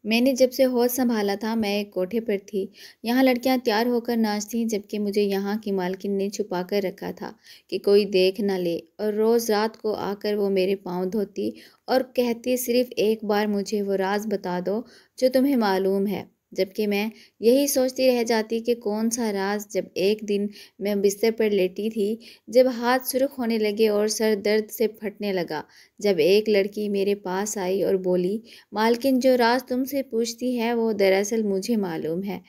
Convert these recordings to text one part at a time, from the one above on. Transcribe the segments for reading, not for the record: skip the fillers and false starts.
میں نے جب سے ہوش سنبھالا تھا میں ایک کوٹھے پر تھی۔ یہاں لڑکیاں تیار ہو کر ناچتیں جبکہ مجھے یہاں کی مالکن نے چھپا کر رکھا تھا کہ کوئی دیکھ نہ لے، اور روز رات کو آ کر وہ میرے پاؤں دھوتی اور کہتی صرف ایک بار مجھے وہ راز بتا دو جو تمہیں معلوم ہے، جبکہ میں یہی سوچتی رہ جاتی کہ کون سا راز۔ جب ایک دن میں بستر پر لیٹی تھی، جب ہاتھ سرخ ہونے لگے اور سر درد سے پھٹنے لگا، جب ایک لڑکی میرے پاس آئی اور بولی، مالکن جو راز تم سے پوچھتی ہے وہ دراصل مجھے معلوم ہے۔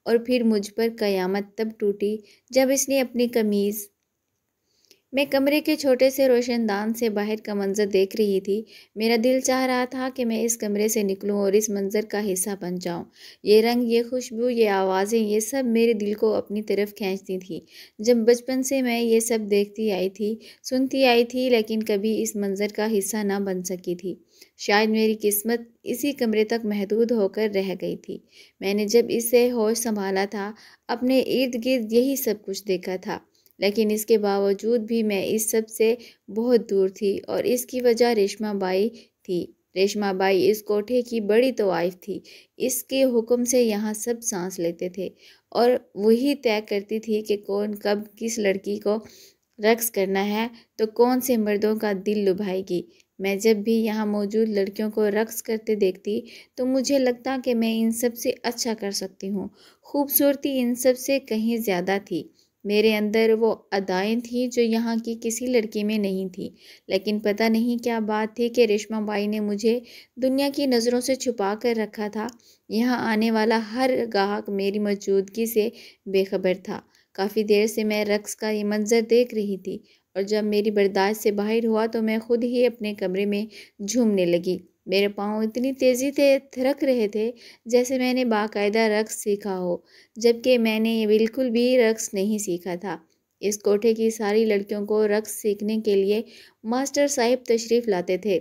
اور پھر مجھ پر قیامت تب ٹوٹی جب اس نے اپنی قمیض۔ میں کمرے کے چھوٹے سے روشن دان سے باہر کا منظر دیکھ رہی تھی۔ میرا دل چاہ رہا تھا کہ میں اس کمرے سے نکلوں اور اس منظر کا حصہ بن جاؤں۔ یہ رنگ، یہ خوشبو، یہ آوازیں، یہ سب میرے دل کو اپنی طرف کھینچتی تھی۔ جب بچپن سے میں یہ سب دیکھتی آئی تھی، سنتی آئی تھی، لیکن کبھی اس منظر کا حصہ نہ بن سکی تھی۔ شاید میری قسمت اسی کمرے تک محدود ہو کر رہ گئی تھی۔ میں نے جب اس سے ہوش سنبھالا تھا، اپنے ارد گرد یہی سب کچھ دیکھا تھا، لیکن اس کے باوجود بھی میں اس سب سے بہت دور تھی، اور اس کی وجہ ریشما بائی تھی۔ ریشما بائی اس کوٹھے کی بڑی طوائف تھی۔ اس کے حکم سے یہاں سب سانس لیتے تھے، اور وہی طے کرتی تھی کہ کون کب کس لڑکی کو رقص کرنا ہے تو کون سے مردوں کا دل لبھائے گی۔ میں جب بھی یہاں موجود لڑکیوں کو رقص کرتے دیکھتی تو مجھے لگتا کہ میں ان سب سے اچھا کر سکتی ہوں۔ خوبصورتی ان سب سے کہیں زیادہ تھی۔ میرے اندر وہ ادائیں تھیں جو یہاں کی کسی لڑکی میں نہیں تھیں، لیکن پتہ نہیں کیا بات تھی کہ ریشما بائی نے مجھے دنیا کی نظروں سے چھپا کر رکھا تھا۔ یہاں آنے والا ہر گاہک میری موجودگی سے بے خبر تھا۔ کافی دیر سے میں رقص کا یہ منظر دیکھ رہی تھی، اور جب میری برداشت سے باہر ہوا تو میں خود ہی اپنے کمرے میں جھومنے لگی۔ میرے پاؤں اتنی تیزی سے تھرک رہے تھے جیسے میں نے باقاعدہ رقص سیکھا ہو، جبکہ میں نے بالکل بھی رقص نہیں سیکھا تھا۔ اس کوٹھے کی ساری لڑکیوں کو رقص سیکھنے کے لیے ماسٹر صاحب تشریف لاتے تھے،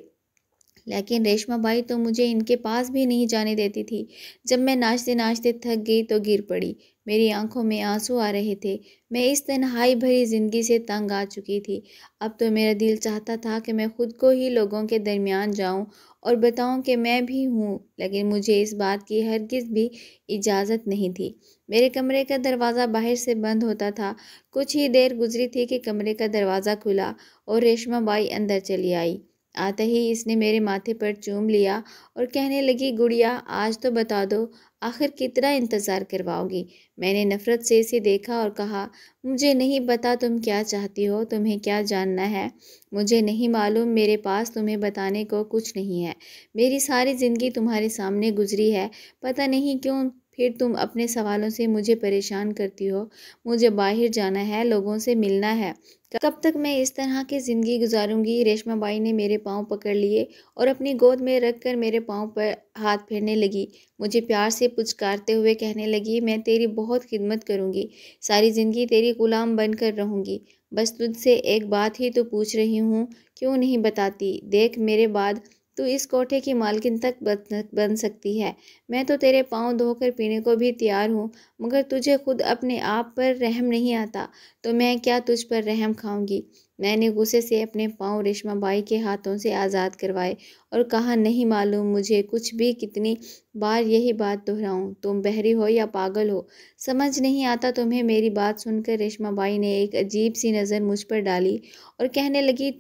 لیکن ریشما بائی تو مجھے ان کے پاس بھی نہیں جانے دیتی تھی۔ جب میں ناچتے ناچتے تھک گئی تو گر پڑی۔ میری آنکھوں میں آنسو آ رہے تھے۔ میں اس تنہائی بھری زندگی سے تنگ آ چکی تھی۔ اب تو میرا دل چاہتا تھا کہ میں خود کو ہی لوگوں کے درمیان جاؤں اور بتاؤں کہ میں بھی ہوں، لیکن مجھے اس بات کی ہرگز بھی اجازت نہیں تھی۔ میرے کمرے کا دروازہ باہر سے بند ہوتا تھا۔ کچھ ہی دیر گزری تھی کہ کمرے کا دروازہ کھلا اور ریشما بائی اندر چلی آئی۔ آتے ہی اس نے میرے ماتھے پر چوم لیا اور کہنے لگی، گڑیا آج تو بتا دو، آخر کتنا انتظار کرواؤ گی؟ میں نے نفرت سے اسے دیکھا اور کہا، مجھے نہیں پتا تم کیا چاہتی ہو، تمہیں کیا جاننا ہے؟ مجھے نہیں معلوم، میرے پاس تمہیں بتانے کو کچھ نہیں ہے۔ میری ساری زندگی تمہارے سامنے گزری ہے، پتہ نہیں کیوں پھر تم اپنے سوالوں سے مجھے پریشان کرتی ہو۔ مجھے باہر جانا ہے، لوگوں سے ملنا ہے۔ کب تک میں اس طرح کی زندگی گزاروں گی؟ ریشما بائی نے میرے پاؤں پکڑ لیے اور اپنی گود میں رکھ کر میرے پاؤں پر ہاتھ پھیرنے لگی۔ مجھے پیار سے پچکارتے ہوئے کہنے لگی، میں تیری بہت خدمت کروں گی، ساری زندگی تیری غلام بن کر رہوں گی۔ بس تجھ سے ایک بات ہی تو پوچھ رہی ہوں، کیوں نہیں بتاتی؟ دیکھ، میرے بعد تو اس کوٹھے کی مالکن تک بن سکتی ہے۔ میں تو تیرے پاؤں دھو کر پینے کو بھی تیار ہوں، مگر تجھے خود اپنے آپ پر رحم نہیں آتا تو میں کیا تجھ پر رحم کھاؤں گی؟ میں نے غصے سے اپنے پاؤں ریشما بائی کے ہاتھوں سے آزاد کروائے اور کہا، نہیں معلوم مجھے کچھ بھی، کتنی بار یہی بات دہراؤں؟ تم بہری ہو یا پاگل ہو؟ سمجھ نہیں آتا تمہیں؟ میری بات سن کر ریشما بائی نے ایک عجیب سی نظر مجھ پر ڈالی اور کہنے لگی،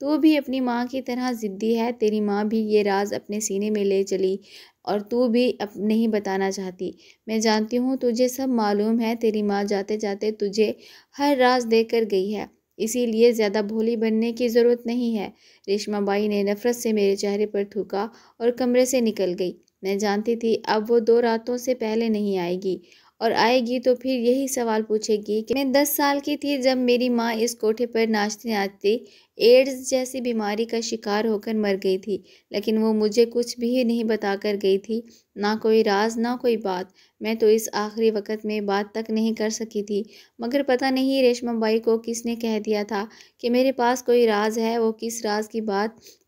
تو بھی اپنی ماں کی طرح ضدی ہے۔ تیری ماں بھی یہ راز اپنے سینے میں لے چلی اور تو بھی نہیں بتانا چاہتی۔ میں جانتی ہوں تجھے سب معلوم ہے، تیری ماں جاتے جاتے تجھے ہر راز دے کر گئی ہے، اسی لیے زیادہ بھولی بننے کی ضرورت نہیں ہے۔ ریشما بائی نے نفرت سے میرے چہرے پر تھوکا اور کمرے سے نکل گئی۔ میں جانتی تھی اب وہ 2 راتوں سے پہلے نہیں آئے گی، اور آئے گی تو پھر یہی سوال پوچھے گی کہ میں 10 سال کی تھی جب میری ماں اس کوٹھے پر ناچتی ناچتی ایڈز جیسی بیماری کا شکار ہو کر مر گئی تھی، لیکن وہ مجھے کچھ بھی نہیں بتا کر گئی تھی، نہ کوئی راز، نہ کوئی بات۔ میں تو اس آخری وقت میں بات تک نہیں کر سکی تھی، مگر پتہ نہیں ریشما بائی کو کس نے کہہ دیا تھا کہ میرے پاس کوئی راز ہے۔ وہ کس راز کی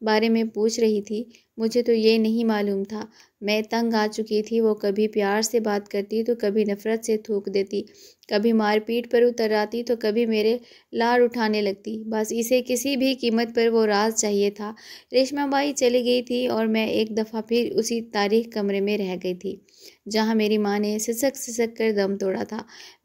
بارے میں پوچھ رہی تھی، مجھے تو یہ نہیں معلوم تھا۔ میں تنگ آ چکی تھی۔ وہ کبھی پیار سے بات کرتی تو کبھی نفرت سے تھوک دیتی، کبھی مار پیٹ پر اتر آتی تو کبھی میرے لاڑ اٹھانے لگتی۔ بس اسے کسی بھی قیمت پر وہ راز چاہیے تھا۔ ریشما بائی چلی گئی تھی اور میں ایک دفعہ پھر اسی تاریخ کمرے میں رہ گئی تھی جہاں میری ماں نے سسک سسک کر دم توڑا تھا۔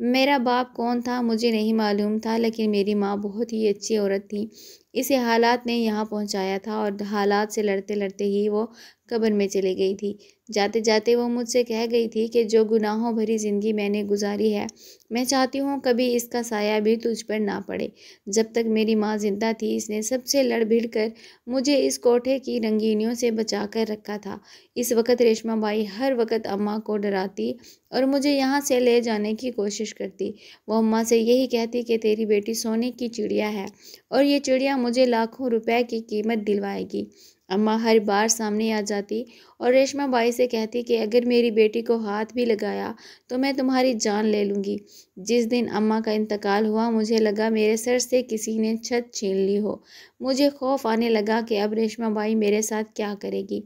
میرا باپ کون تھا مجھے نہیں معلوم تھا، لیکن میری ماں بہت ہی اچھی عورت تھی۔ اسے حالات نے یہاں پہنچایا تھا اور حالات سے لڑتے لڑتے ہی وہ قبر میں چلی گئی تھی۔ جاتے جاتے وہ مجھ سے کہہ گئی تھی کہ جو گناہوں بھری زندگی میں نے گزاری ہے، میں چاہتی ہوں کبھی اس کا سایہ بھی تجھ پر نہ پڑے۔ جب تک میری ماں زندہ تھی اس نے سب سے لڑ بھڑ کر مجھے اس کوٹھے کی رنگینیوں سے بچا کر رکھا تھا۔ اس وقت ریشما بائی ہر وقت اماں کو ڈراتی اور مجھے یہاں سے لے جانے کی کوشش کرتی۔ وہ اماں سے یہی کہتی کہ تیری بیٹی سونے کی چڑیا ہے اور یہ چڑیا مجھے لاکھوں روپے کی قیمت دلوائے گی۔ اماں ہر بار سامنے آ جاتی اور ریشما بائی سے کہتی کہ اگر میری بیٹی کو ہاتھ بھی لگایا تو میں تمہاری جان لے لوں گی۔ جس دن اماں کا انتقال ہوا مجھے لگا میرے سر سے کسی نے چھت چھین لی ہو۔ مجھے خوف آنے لگا کہ اب ریشما بائی میرے ساتھ کیا کرے گی۔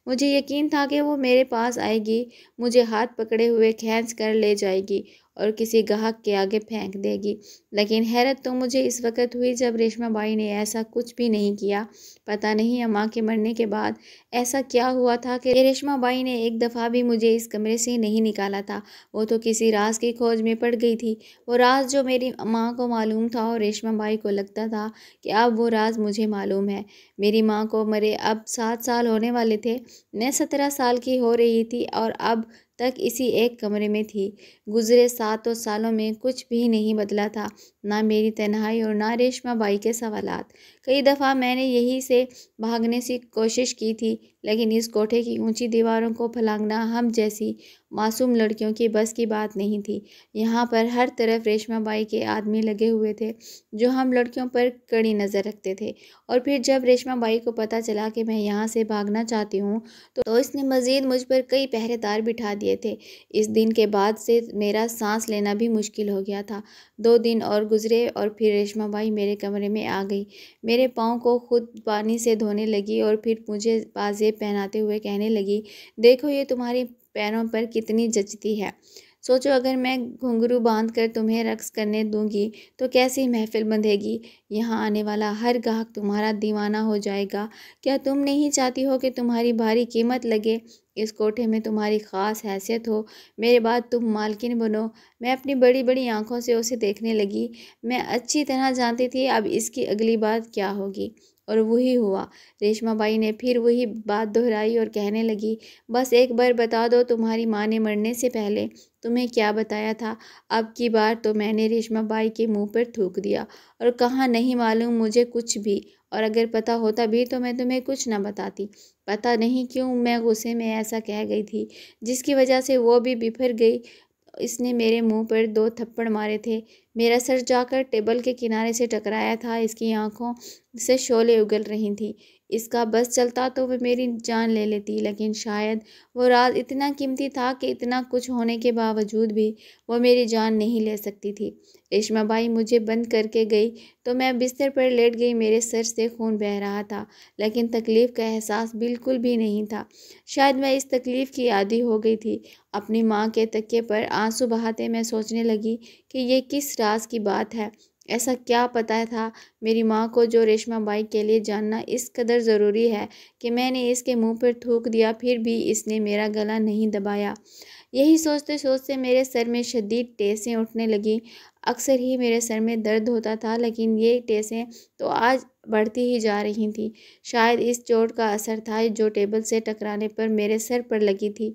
مجھے یقین تھا کہ وہ میرے پاس آئے گی، مجھے ہاتھ پکڑے ہوئے کھینچ کر لے جائے گی اور کسی گاہک کے آگے پھینک دے گی۔ لیکن حیرت تو مجھے اس وقت ہوئی جب ریشما بائی نے ایسا کچھ بھی نہیں کیا۔ پتہ نہیں اماں کے مرنے کے بعد ایسا کیا ہوا تھا کہ ریشما بائی نے ایک دفعہ بھی مجھے اس کمرے سے نہیں نکالا تھا۔ وہ تو کسی راز کی کھوج میں پڑ گئی تھی، وہ راز جو میری ماں کو معلوم تھا اور ریشما بائی کو لگتا تھا کہ اب وہ راز مجھے معلوم ہے۔ میری ماں کو مرے اب 7 سال ہونے والے تھے، میں 17 سال کی ہو رہی تھی اور اب تک اسی ایک کمرے میں تھی۔ گزرے 7 سالوں میں کچھ بھی نہیں بدلا تھا، نہ میری تنہائی اور نہ ریشما بائی کے سوالات۔ کئی دفعہ میں نے یہی سے بھاگنے کی کوشش کی تھی، لیکن اس کوٹھے کی اونچی دیواروں کو پھلانگنا ہم جیسی معصوم لڑکیوں کی بس کی بات نہیں تھی۔ یہاں پر ہر طرف ریشما بائی کے آدمی لگے ہوئے تھے جو ہم لڑکیوں پر کڑی نظر رکھتے تھے۔ اور پھر جب ریشما بائی کو پتہ چلا کہ میں یہاں سے بھاگنا چاہتی ہوں تو اس نے مزید مجھ پر کئی پہرے دار بٹھا دیے تھے۔ اس دن کے بعد سے میرا سانس لینا بھی مشکل ہو گیا تھا۔ 2 دن اور گزرے اور پھر ریشما بائی میرے کمرے میں آ گئی، میرے پاؤں کو خود پانی سے دھونے لگی اور پھر مجھے پازیب پہناتے ہوئے کہنے لگی، دیکھو یہ تمہاری پیروں پر کتنی جچتی ہے۔ سوچو اگر میں گھنگرو باندھ کر تمہیں رقص کرنے دوں گی تو کیسی محفل بندھے گی، یہاں آنے والا ہر گاہک تمہارا دیوانہ ہو جائے گا۔ کیا تم نہیں چاہتی ہو کہ تمہاری بھاری قیمت لگے، اس کوٹھے میں تمہاری خاص حیثیت ہو، میرے بعد تم مالکن بنو؟ میں اپنی بڑی بڑی آنکھوں سے اسے دیکھنے لگی۔ میں اچھی طرح جانتی تھی اب اس کی اگلی بات کیا ہوگی، اور وہی ہوا۔ ریشما بائی نے پھر وہی بات دہرائی اور کہنے لگی، بس ایک بار بتا دو تمہاری ماں نے مرنے سے پہلے تمہیں کیا بتایا تھا؟ اب کی بار تو میں نے ریشما بائی کے منہ پر تھوک دیا اور کہا، نہیں معلوم مجھے کچھ بھی، اور اگر پتہ ہوتا بھی تو میں تمہیں کچھ نہ بتاتی۔ پتہ نہیں کیوں میں غصے میں ایسا کہہ گئی تھی جس کی وجہ سے وہ بھی بفر گئی۔ اس نے میرے منہ پر 2 تھپڑ مارے تھے، میرا سر جا کر ٹیبل کے کنارے سے ٹکرایا تھا، اس کی آنکھوں سے شعلے اگل رہی تھیں۔ اس کا بس چلتا تو وہ میری جان لے لیتی، لیکن شاید وہ راز اتنا قیمتی تھا کہ اتنا کچھ ہونے کے باوجود بھی وہ میری جان نہیں لے سکتی تھی۔ ریشما بائی مجھے بند کر کے گئی تو میں بستر پر لیٹ گئی، میرے سر سے خون بہہ رہا تھا، لیکن تکلیف کا احساس بالکل بھی نہیں تھا۔ شاید میں اس تکلیف کی عادی ہو گئی تھی۔ اپنی ماں کے تکیے پر آنسو بہاتے میں سوچنے لگی کہ یہ کس راز کی بات ہے، ایسا کیا پتہ تھا میری ماں کو جو ریشما بائی کے لیے جاننا اس قدر ضروری ہے کہ میں نے اس کے منہ پر تھوک دیا، پھر بھی اس نے میرا گلا نہیں دبایا۔ یہی سوچتے سوچتے میرے سر میں شدید ٹیسیں اٹھنے لگیں۔ اکثر ہی میرے سر میں درد ہوتا تھا، لیکن یہ ٹیسیں تو آج بڑھتی ہی جا رہی تھیں۔ شاید اس چوٹ کا اثر تھا جو ٹیبل سے ٹکرانے پر میرے سر پر لگی تھی۔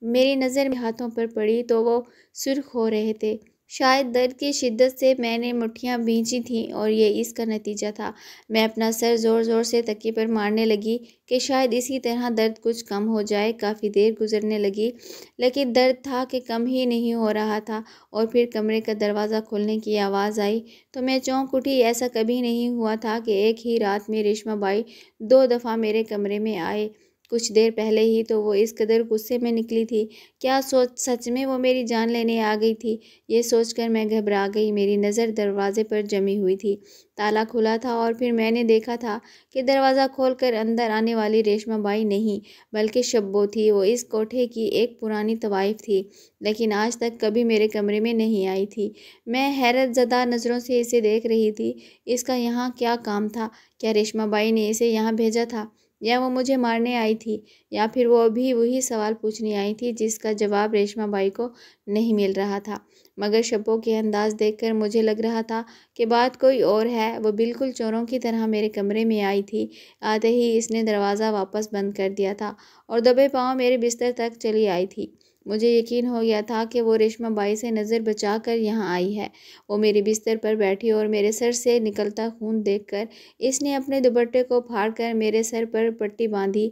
میری نظر ہاتھوں پر پڑی تو وہ سرخ ہو رہے تھے۔ شاید درد کی شدت سے میں نے مٹھیاں بھینچی تھیں اور یہ اس کا نتیجہ تھا۔ میں اپنا سر زور زور سے تکیے پر مارنے لگی کہ شاید اسی طرح درد کچھ کم ہو جائے۔ کافی دیر گزرنے لگی، لیکن درد تھا کہ کم ہی نہیں ہو رہا تھا، اور پھر کمرے کا دروازہ کھلنے کی آواز آئی تو میں چونک اٹھی۔ ایسا کبھی نہیں ہوا تھا کہ ایک ہی رات میں ریشما بائی 2 دفعہ میرے کمرے میں آئے کچھ دیر پہلے ہی تو وہ اس قدر غصے میں نکلی تھی، کیا سچ میں وہ میری جان لینے آ گئی تھی؟ یہ سوچ کر میں گھبرا گئی۔ میری نظر دروازے پر جمی ہوئی تھی، تالا کھلا تھا اور پھر میں نے دیکھا تھا کہ دروازہ کھول کر اندر آنے والی ریشمہ بائی نہیں بلکہ شبو تھی۔ وہ اس کوٹھے کی ایک پرانی طوائف تھی، لیکن آج تک کبھی میرے کمرے میں نہیں آئی تھی۔ میں حیرت زدہ نظروں سے اسے دیکھ رہی تھی۔ اس کا یہاں کیا کام تھا؟ کیا ریشمہ بائی نے اسے یہاں بھیجا تھا، یا وہ مجھے مارنے آئی تھی، یا پھر وہ بھی وہی سوال پوچھنے آئی تھی جس کا جواب ریشمہ بائی کو نہیں مل رہا تھا؟ مگر شبو کے انداز دیکھ کر مجھے لگ رہا تھا کہ بات کوئی اور ہے۔ وہ بالکل چوروں کی طرح میرے کمرے میں آئی تھی۔ آتے ہی اس نے دروازہ واپس بند کر دیا تھا اور دبے پاؤں میرے بستر تک چلی آئی تھی۔ مجھے یقین ہو گیا تھا کہ وہ ریشمہ بائی سے نظر بچا کر یہاں آئی ہے۔ وہ میرے بستر پر بیٹھی اور میرے سر سے نکلتا خون دیکھ کر اس نے اپنے دوپٹے کو پھاڑ کر میرے سر پر پٹی باندھی،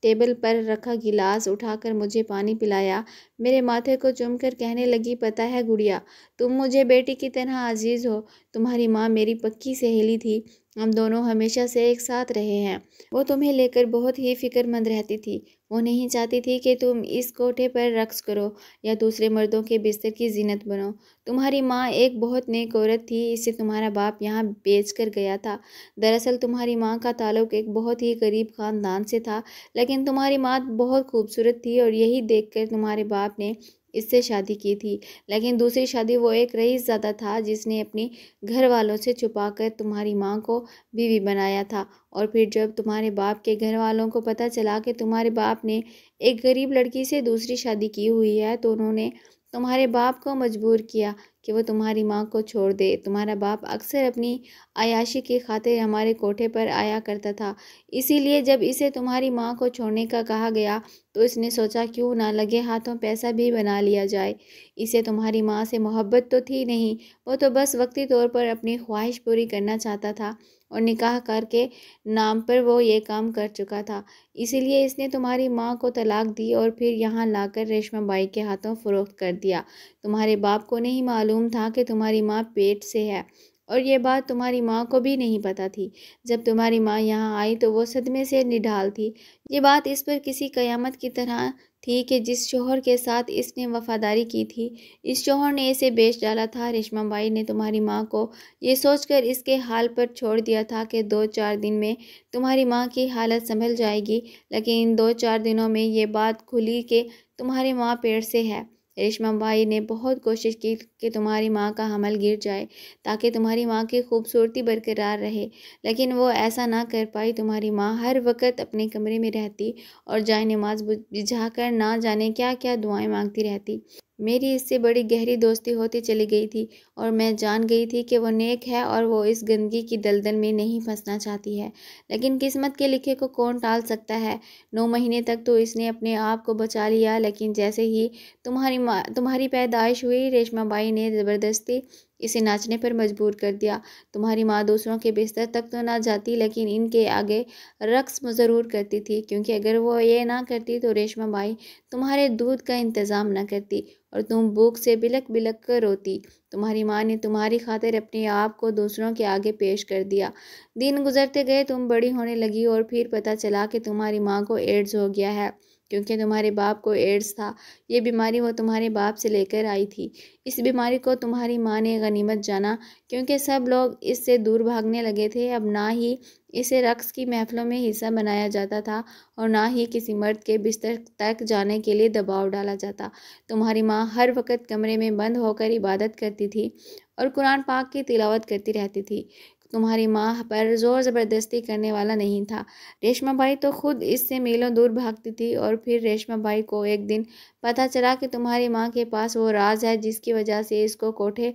ٹیبل پر رکھا گلاس اٹھا کر مجھے پانی پلایا، میرے ماتھے کو چوم کر کہنے لگی، پتہ ہے گڑیا، تم مجھے بیٹی کی طرح عزیز ہو۔ تمہاری ماں میری پکی سہیلی تھی، ہم دونوں ہمیشہ سے ایک ساتھ رہے ہیں۔ وہ تمہیں لے کر بہت ہی فکر مند رہتی تھی۔ وہ نہیں چاہتی تھی کہ تم اس کوٹھے پر رقص کرو یا دوسرے مردوں کے بستر کی زینت بنو۔ تمہاری ماں ایک بہت نیک عورت تھی، اسے تمہارا باپ یہاں بیچ کر گیا تھا۔ دراصل تمہاری ماں کا تعلق ایک بہت ہی غریب خاندان سے تھا، لیکن تمہاری ماں بہت خوبصورت تھی اور یہی دیکھ کر تمہارے باپ نے اس سے شادی کی تھی۔ لیکن دوسری شادی وہ ایک رئیس زادہ تھا جس نے اپنی گھر والوں سے چھپا کر تمہاری ماں کو بیوی بنایا تھا، اور پھر جب تمہارے باپ کے گھر والوں کو پتہ چلا کہ تمہارے باپ نے ایک غریب لڑکی سے دوسری شادی کی ہوئی ہے تو انہوں نے تمہارے باپ کو مجبور کیا کہ وہ تمہاری ماں کو چھوڑ دے۔ تمہارا باپ اکثر اپنی عیاشی کی خاطر ہمارے کوٹھے پر آیا کرتا تھا، اسی لیے جب اسے تمہاری ماں کو چھوڑنے کا کہا گیا تو اس نے سوچا کیوں نہ لگے ہاتھوں پیسہ بھی بنا لیا جائے۔ اسے تمہاری ماں سے محبت تو تھی نہیں، وہ تو بس وقتی طور پر اپنی خواہش پوری کرنا چاہتا تھا، اور نکاح کر کے نام پر وہ یہ کام کر چکا تھا۔ اسی لیے اس نے تمہاری ماں کو طلاق دی اور پھر یہاں لا کر ریشمہ بائی کے ہاتھوں فروخت کر دیا۔ تمہارے باپ کو نہیں معلوم تھا کہ تمہاری ماں پیٹ سے ہے، اور یہ بات تمہاری ماں کو بھی نہیں پتہ تھی۔ جب تمہاری ماں یہاں آئی تو وہ صدمے سے نڈھال تھی۔ یہ بات اس پر کسی قیامت کی طرح تھی کہ جس شوہر کے ساتھ اس نے وفاداری کی تھی، اس شوہر نے اسے بیچ ڈالا تھا۔ ریشمہ بائی نے تمہاری ماں کو یہ سوچ کر اس کے حال پر چھوڑ دیا تھا کہ 2-4 دن میں تمہاری ماں کی حالت سنبھل جائے گی، لیکن ان 2-4 دنوں میں یہ بات کھلی کہ تمہاری ماں پیٹ سے ہے۔ ریشمہ بائی نے بہت کوشش کی کہ تمہاری ماں کا حمل گر جائے تاکہ تمہاری ماں کی خوبصورتی برقرار رہے، لیکن وہ ایسا نہ کر پائی۔ تمہاری ماں ہر وقت اپنے کمرے میں رہتی اور جائے نماز بجھا کر نہ جانے کیا کیا دعائیں مانگتی رہتی۔ میری اس سے بڑی گہری دوستی ہوتی چلی گئی تھی اور میں جان گئی تھی کہ وہ نیک ہے اور وہ اس گندگی کی دلدل میں نہیں پھنسنا چاہتی ہے، لیکن قسمت کے لکھے کو کون ٹال سکتا ہے۔ 9 مہینے تک تو اس نے اپنے آپ کو بچا لیا، لیکن جیسے ہی تمہاری پیدائش ہوئی، ریشمہ بائی نے زبردستی اسے ناچنے پر مجبور کر دیا۔ تمہاری ماں دوسروں کے بستر تک تو نہ جاتی، لیکن ان کے آگے رقص ضرور کرتی تھی، کیونکہ اگر وہ یہ نہ کرتی تو ریشمہ بائی تمہارے دودھ کا انتظام نہ کرتی اور تم بھوک سے بلک بلک کر روتی۔ تمہاری ماں نے تمہاری خاطر اپنے آپ کو دوسروں کے آگے پیش کر دیا۔ دن گزرتے گئے، تم بڑی ہونے لگی اور پھر پتہ چلا کہ تمہاری ماں کو ایڈز ہو گیا ہے، کیونکہ تمہارے باپ کو ایڈز تھا۔ یہ بیماری وہ تمہارے باپ سے لے کر آئی تھی۔ اس بیماری کو تمہاری ماں نے غنیمت جانا، کیونکہ سب لوگ اس سے دور بھاگنے لگے تھے۔ اب نہ ہی اسے رقص کی محفلوں میں حصہ بنایا جاتا تھا اور نہ ہی کسی مرد کے بستر تک جانے کے لیے دباؤ ڈالا جاتا۔ تمہاری ماں ہر وقت کمرے میں بند ہو کر عبادت کرتی تھی اور قرآن پاک کی تلاوت کرتی رہتی تھی۔ تمہاری ماں پر زور زبردستی کرنے والا نہیں تھا۔ ریشمہ بائی تو خود اس سے میلوں دور بھاگتی تھی، اور پھر ریشمہ بائی کو ایک دن پتہ چلا کہ تمہاری ماں کے پاس وہ راز ہے جس کی وجہ سے اس کو کوٹھے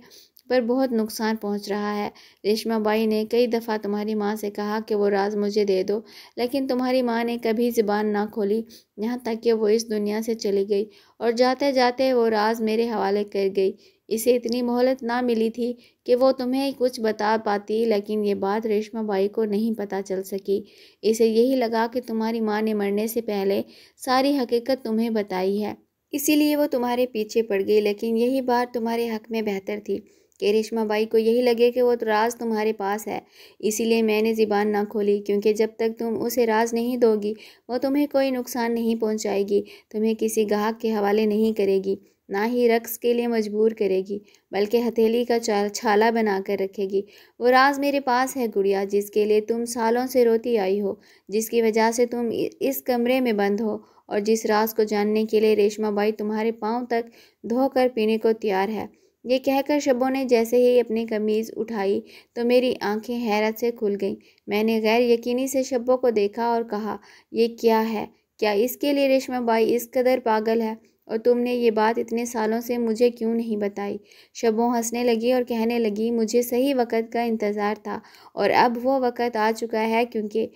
پر بہت نقصان پہنچ رہا ہے۔ ریشمہ بائی نے کئی دفعہ تمہاری ماں سے کہا کہ وہ راز مجھے دے دو، لیکن تمہاری ماں نے کبھی زبان نہ کھولی، یہاں تک کہ وہ اس دنیا سے چلی گئی اور جاتے جاتے وہ راز میرے حوالے کر گئی۔ اسے اتنی مہلت نہ ملی تھی کہ وہ تمہیں کچھ بتا پاتی، لیکن یہ بات ریشمہ بائی کو نہیں پتہ چل سکی۔ اسے یہی لگا کہ تمہاری ماں نے مرنے سے پہلے ساری حقیقت تمہیں بتائی ہے، اسی لیے وہ تمہارے پیچھے پڑ گئی، لیکن یہی بات تمہارے حق میں بہتر تھی کہ ریشما بائی کو یہی لگے کہ وہ راز تمہارے پاس ہے، اسی لیے میں نے زبان نہ کھولی، کیونکہ جب تک تم اسے راز نہیں دو گی وہ تمہیں کوئی نقصان نہیں پہنچائے گی، تمہیں کسی گاہک کے حوالے نہیں کرے گی، نہ ہی رقص کے لیے مجبور کرے گی، بلکہ ہتھیلی کا چھالا بنا کر رکھے گی۔ وہ راز میرے پاس ہے گڑیا، جس کے لیے تم سالوں سے روتی آئی ہو، جس کی وجہ سے تم اس کمرے میں بند ہو، اور جس راز کو جاننے کے لیے ریشما بائی تمہارے پاؤں تک دھو کر پینے کو تیار ہے۔ یہ کہہ کر شبو نے جیسے ہی اپنی قمیض اٹھائی تو میری آنکھیں حیرت سے کھل گئیں۔ میں نے غیر یقینی سے شبو کو دیکھا اور کہا، یہ کیا ہے؟ کیا اس کے لیے ریشما بائی اس قدر پاگل ہے؟ اور تم نے یہ بات اتنے سالوں سے مجھے کیوں نہیں بتائی؟ شبو ہنسنے لگی اور کہنے لگی، مجھے صحیح وقت کا انتظار تھا، اور اب وہ وقت آ چکا ہے، کیونکہ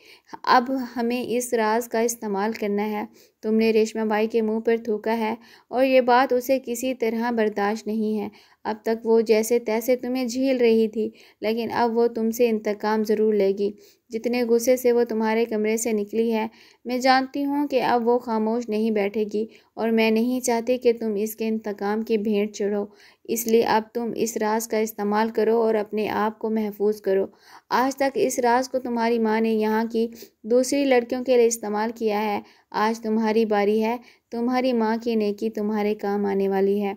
اب ہمیں اس راز کا استعمال کرنا ہے۔ تم نے ریشما بائی کے منہ پر تھوکا ہے، اور یہ بات اسے کسی طرح برداشت نہیں ہے۔ اب تک وہ جیسے تیسے تمہیں جھیل رہی تھی، لیکن اب وہ تم سے انتقام ضرور لے گی۔ جتنے غصے سے وہ تمہارے کمرے سے نکلی ہے، میں جانتی ہوں کہ اب وہ خاموش نہیں بیٹھے گی، اور میں نہیں چاہتی کہ تم اس کے انتقام کی بھیٹ چڑھو۔ اس لیے اب تم اس راز کا استعمال کرو اور اپنے آپ کو محفوظ کرو۔ آج تک اس راز کو تمہاری ماں نے یہاں کی دوسری لڑکیوں کے لیے استعمال کیا ہے، آج تمہاری باری ہے، تمہاری ماں کی نیکی تمہارے کام آنے والی ہے۔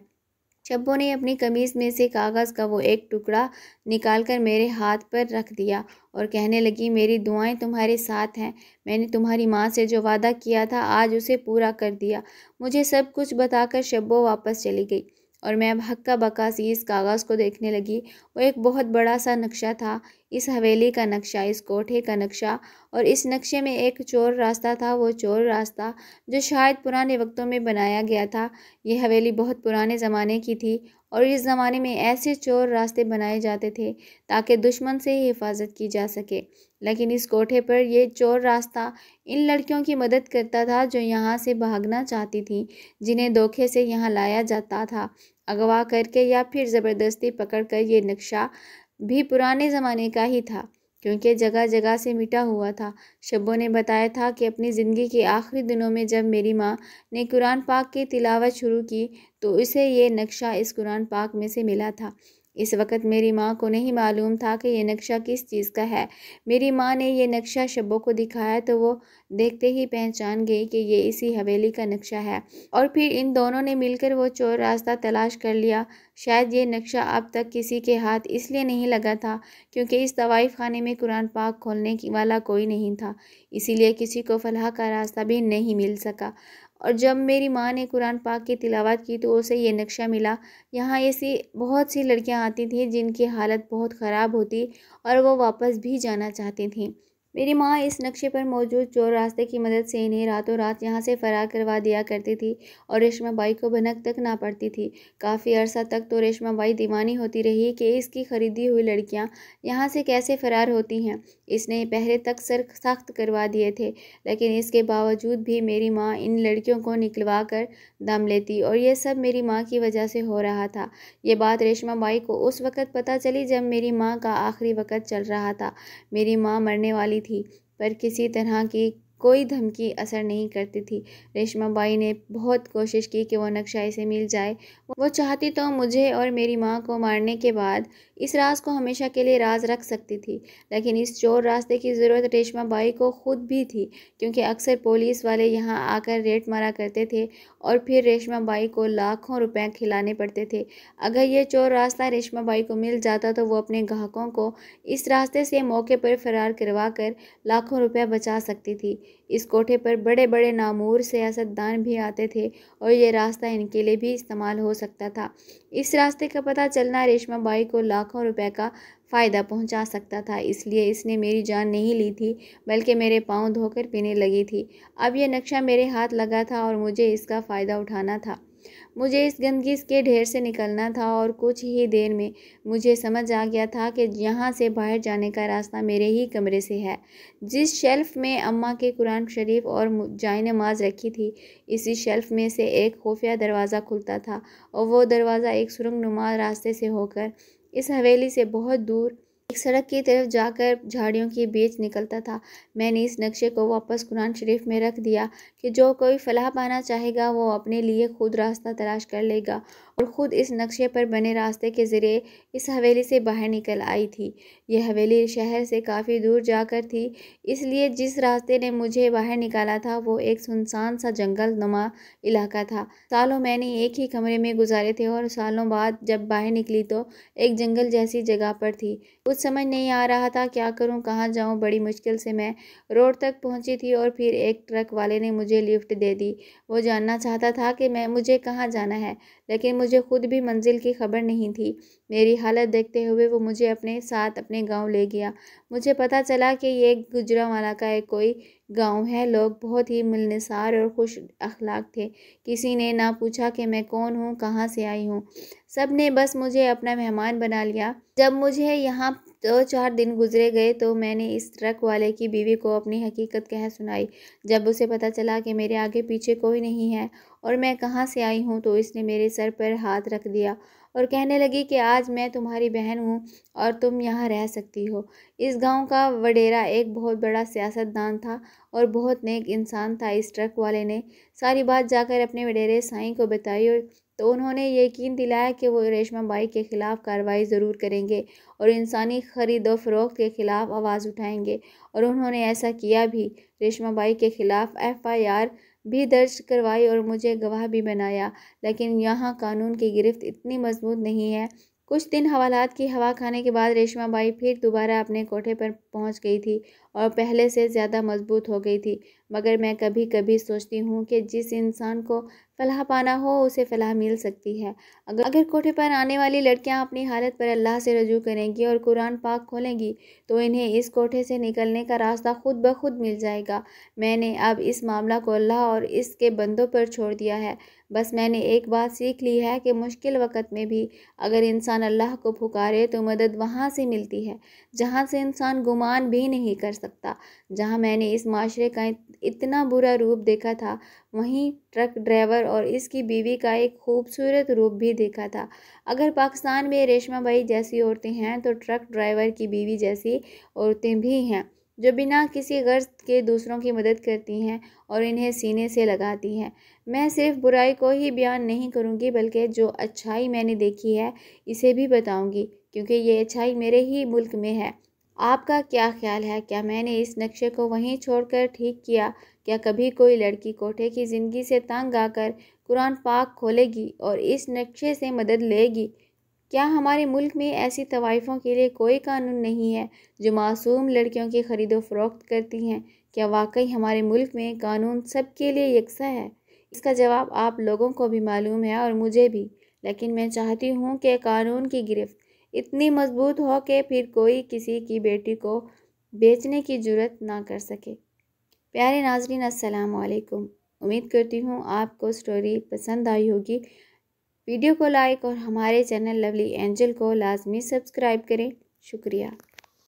شبو نے اپنی قمیض میں سے کاغذ کا وہ ایک ٹکڑا نکال کر میرے ہاتھ پر رکھ دیا اور کہنے لگی، میری دعائیں تمہارے ساتھ ہیں، میں نے تمہاری ماں سے جو وعدہ کیا تھا آج اسے پورا کر دیا۔ مجھے سب کچھ بتا کر شبو واپس چلی گئی، اور میں اب ہکا بکا سی اس کاغذ کو دیکھنے لگی۔ وہ ایک بہت بڑا سا نقشہ تھا، اس حویلی کا نقشہ، اس کوٹھے کا نقشہ، اور اس نقشے میں ایک چور راستہ تھا، وہ چور راستہ جو شاید پرانے وقتوں میں بنایا گیا تھا۔ یہ حویلی بہت پرانے زمانے کی تھی، اور اس زمانے میں ایسے چور راستے بنائے جاتے تھے تاکہ دشمن سے ہی حفاظت کی جا سکے، لیکن اس کوٹھے پر یہ چور راستہ ان لڑکیوں کی مدد کرتا تھا جو یہاں سے بھاگنا چاہتی تھیں، جنہیں دھوکے سے یہاں لایا جاتا تھا، اغوا کر کے یا پھر زبردستی پکڑ کر۔ یہ نقشہ بھی پرانے زمانے کا ہی تھا، کیونکہ جگہ جگہ سے مٹا ہوا تھا۔ شبو نے بتایا تھا کہ اپنی زندگی کے آخری دنوں میں جب میری ماں نے قرآن پاک کی تلاوت شروع کی تو اسے یہ نقشہ اس قرآن پاک میں سے ملا تھا۔ اس وقت میری ماں کو نہیں معلوم تھا کہ یہ نقشہ کس چیز کا ہے۔ میری ماں نے یہ نقشہ شبو کو دکھایا تو وہ دیکھتے ہی پہچان گئی کہ یہ اسی حویلی کا نقشہ ہے، اور پھر ان دونوں نے مل کر وہ چور راستہ تلاش کر لیا۔ شاید یہ نقشہ اب تک کسی کے ہاتھ اس لیے نہیں لگا تھا کیونکہ اس طوائف خانے میں قرآن پاک کھولنے والا کوئی نہیں تھا، اسی لیے کسی کو فلاح کا راستہ بھی نہیں مل سکا۔ اور جب میری ماں نے قرآن پاک کی تلاوت کی تو اسے یہ نقشہ ملا۔ یہاں ایسی بہت سی لڑکیاں آتی تھیں جن کی حالت بہت خراب ہوتی اور وہ واپس بھی جانا چاہتی تھیں۔ میری ماں اس نقشے پر موجود چور راستے کی مدد سے انہیں راتوں رات یہاں سے فرار کروا دیا کرتی تھی، اور ریشما بائی کو بھنک تک نہ پڑتی تھی۔ کافی عرصہ تک تو ریشما بائی دیوانی ہوتی رہی کہ اس کی خریدی ہوئی لڑکیاں یہاں سے کیسے فرار ہوتی ہیں۔ اس نے پہرے تک سخت کروا دیے تھے، لیکن اس کے باوجود بھی میری ماں ان لڑکیوں کو نکلوا کر دم لیتی، اور یہ سب میری ماں کی وجہ سے ہو رہا تھا۔ یہ بات ریشما بائی کو اس وقت پتہ چلی جب میری ماں کا آخری وقت چل رہا تھا۔ میری ماں مرنے والی تھی، پر کسی طرح کی کوئی دھمکی اثر نہیں کرتی تھی۔ ریشما بائی نے بہت کوشش کی کہ وہ نقشہ اسے مل جائے۔ وہ چاہتی تو مجھے اور میری ماں کو مارنے کے بعد اس راز کو ہمیشہ کے لیے راز رکھ سکتی تھی، لیکن اس چور راستے کی ضرورت ریشما بائی کو خود بھی تھی، کیونکہ اکثر پولیس والے یہاں آ کر ریڈ مارا کرتے تھے اور پھر ریشما بائی کو لاکھوں روپے کھلانے پڑتے تھے۔ اگر یہ چور راستہ ریشما بائی کو مل جاتا تو وہ اپنے گاہکوں کو اس راستے سے موقع پر فرار کروا کر لاکھوں روپے بچا سکتی تھی۔ اس کوٹھے پر بڑے بڑے نامور سیاست دان بھی آتے تھے، اور یہ راستہ ان کے لیے بھی استعمال ہو سکتا تھا۔ اس راستے کا پتہ چلنا ریشما بائی کو لاکھوں روپے کا فائدہ پہنچا سکتا تھا، اس لیے اس نے میری جان نہیں لی تھی بلکہ میرے پاؤں دھو کر پینے لگی تھی۔ اب یہ نقشہ میرے ہاتھ لگا تھا اور مجھے اس کا فائدہ اٹھانا تھا۔ مجھے اس گندگی کے ڈھیر سے نکلنا تھا، اور کچھ ہی دیر میں مجھے سمجھ آ گیا تھا کہ یہاں سے باہر جانے کا راستہ میرے ہی کمرے سے ہے۔ جس شیلف میں اماں کے قرآن شریف اور جائے نماز رکھی تھی، اسی شیلف میں سے ایک خفیہ دروازہ کھلتا تھا، اور وہ دروازہ ایک سرنگ نما راستے سے ہو کر اس حویلی سے بہت دور ایک سڑک کی طرف جا کر جھاڑیوں کے بیچ نکلتا تھا۔ میں نے اس نقشے کو واپس قرآن شریف میں رکھ دیا کہ جو کوئی فلاح پانا چاہے گا وہ اپنے لیے خود راستہ تلاش کر لے گا، اور خود اس نقشے پر بنے راستے کے ذریعے اس حویلی سے باہر نکل آئی تھی۔ یہ حویلی شہر سے کافی دور جا کر تھی، اس لیے جس راستے نے مجھے باہر نکالا تھا وہ ایک سنسان سا جنگل نما علاقہ تھا۔ سالوں میں نے ایک ہی کمرے میں گزارے تھے اور سالوں بعد جب باہر نکلی تو ایک جنگل جیسی جگہ پر تھی۔ کچھ سمجھ نہیں آ رہا تھا کیا کروں، کہاں جاؤں۔ بڑی مشکل سے میں روڈ تک پہنچی تھی اور پھر ایک ٹرک والے نے مجھے لفٹ دے دی۔ وہ جاننا چاہتا تھا کہ مجھے کہاں جانا ہے، لیکن مجھے خود بھی منزل کی خبر نہیں تھی۔ میری حالت دیکھتے ہوئے وہ مجھے اپنے ساتھ اپنے گاؤں لے گیا۔ مجھے پتہ چلا کہ یہ گوجرانوالہ کا کوئی گاؤں ہے۔ لوگ بہت ہی ملنسار اور خوش اخلاق تھے۔ کسی نے نہ پوچھا کہ میں کون ہوں، کہاں سے آئی ہوں۔ سب نے بس مجھے اپنا مہمان بنا لیا۔ جب مجھے یہاں 2-4 دن گزرے گئے تو میں نے اس ٹرک والے کی بیوی کو اپنی حقیقت کہہ سنائی۔ جب اسے پتہ چلا کہ میرے آگے پیچھے کوئی نہیں ہے اور میں کہاں سے آئی ہوں تو اس نے میرے سر پر ہاتھ رکھ دیا اور کہنے لگی کہ آج میں تمہاری بہن ہوں اور تم یہاں رہ سکتی ہو۔ اس گاؤں کا وڈیرا ایک بہت بڑا سیاست دان تھا اور بہت نیک انسان تھا۔ اس ٹرک والے نے ساری بات جا کر اپنے وڈیرے سائیں کو بتائی تو انہوں نے یقین دلایا کہ وہ ریشمہ بائی کے خلاف کارروائی ضرور کریں گے اور انسانی خرید و فروخت کے خلاف آواز اٹھائیں گے، اور انہوں نے ایسا کیا بھی۔ ریشمہ بائی کے خلاف FIR بھی درج کروائی اور مجھے گواہ بھی بنایا، لیکن یہاں قانون کی گرفت اتنی مضبوط نہیں ہے۔ کچھ دن حوالات کی ہوا کھانے کے بعد ریشمہ بائی پھر دوبارہ اپنے کوٹھے پر پہنچ گئی تھی اور پہلے سے زیادہ مضبوط ہو گئی تھی۔ مگر میں کبھی کبھی سوچتی ہوں کہ جس انسان کو فلاح پانا ہو اسے فلاح مل سکتی ہے۔ اگر کوٹھے پر آنے والی لڑکیاں اپنی حالت پر اللہ سے رجوع کریں گی اور قرآن پاک کھولیں گی تو انہیں اس کوٹھے سے نکلنے کا راستہ خود بخود مل جائے گا۔ میں نے اب اس معاملہ کو اللہ اور اس کے بندوں پر چھوڑ دیا ہے۔ بس میں نے ایک بات سیکھ لی ہے کہ مشکل وقت میں بھی اگر انسان اللہ کو پکارے تو مدد وہاں سے ملتی ہے جہاں سے انسان گمان بھی نہیں کر سکتا۔ جہاں میں نے اس معاشرے کا اتنا برا روپ دیکھا تھا، وہیں ٹرک ڈرائیور اور اس کی بیوی کا ایک خوبصورت روپ بھی دیکھا تھا۔ اگر پاکستان میں ریشمہ بائی جیسی عورتیں ہیں تو ٹرک ڈرائیور کی بیوی جیسی عورتیں بھی ہیں، جو بنا کسی غرض کے دوسروں کی مدد کرتی ہیں اور انہیں سینے سے لگاتی ہیں۔ میں صرف برائی کو ہی بیان نہیں کروں گی بلکہ جو اچھائی میں نے دیکھی ہے اسے بھی بتاؤں گی، کیونکہ یہ اچھائی میرے ہی ملک میں ہے۔ آپ کا کیا خیال ہے؟ کیا میں نے اس نقشے کو وہیں چھوڑ کر ٹھیک کیا؟ کیا کبھی کوئی لڑکی کوٹھے کی زندگی سے تنگ آ کر قرآن پاک کھولے گی اور اس نقشے سے مدد لے گی؟ کیا ہمارے ملک میں ایسی طوائفوں کے لیے کوئی قانون نہیں ہے جو معصوم لڑکیوں کی خرید و فروخت کرتی ہیں؟ کیا واقعی ہمارے ملک میں قانون سب کے لیے یکساں ہے؟ اس کا جواب آپ لوگوں کو بھی معلوم ہے اور مجھے بھی، لیکن میں چاہتی ہوں کہ قانون کی گرفت اتنی مضبوط ہو کہ پھر کوئی کسی کی بیٹی کو بیچنے کی جرات نہ کر سکے۔ پیارے ناظرین، السلام علیکم۔ امید کرتی ہوں آپ کو سٹوری پسند آئی ہوگی۔ ویڈیو کو لائک اور ہمارے چینل لولی اینجل کو لازمی سبسکرائب کریں۔ شکریہ۔